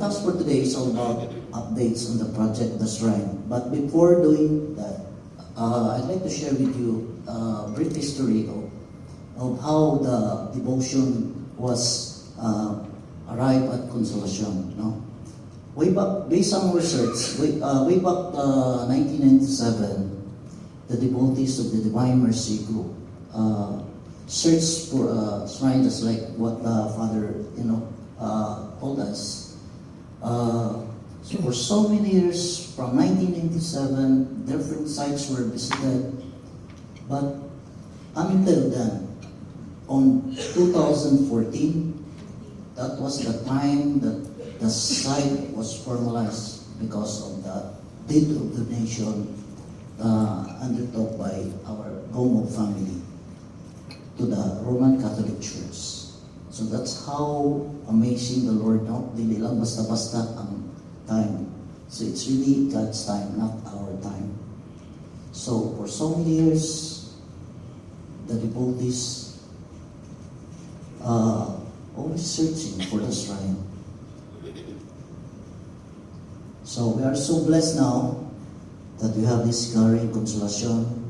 task for today is all about updates on the project, the shrine. But before doing that, I'd like to share with you a brief history of how the devotion was arrived at Consolacion. No? Way back, based on research, way back 1997, the devotees of the Divine Mercy Group searched for a shrine just like what the Father, told us. So for so many years, from 1997, different sites were visited. But until then, on 2014, that was the time that the site was formalized because of the deed of donation undertook by our Gomo family to the Roman Catholic Church. So that's how amazing the Lord, no? Dili lang basta-basta ang time. So it's really God's time, not our time. So for so many years, the devotees always searching for the shrine. So we are so blessed now that we have this Garing Consolacion.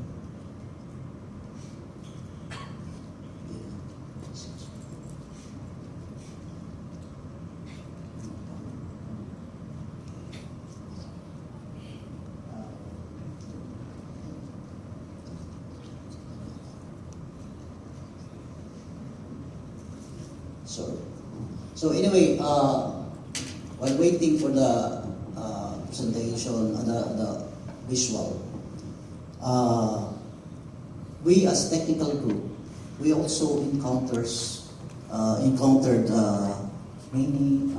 So anyway, while waiting for the presentation, the visual, we as technical group, we also encountered many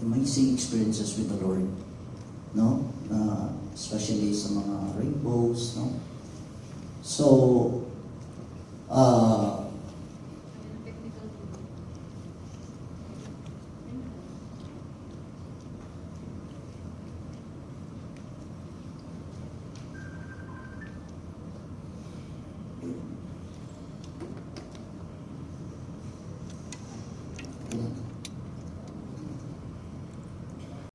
amazing experiences with the Lord, no? Especially sa mga rainbows, no? So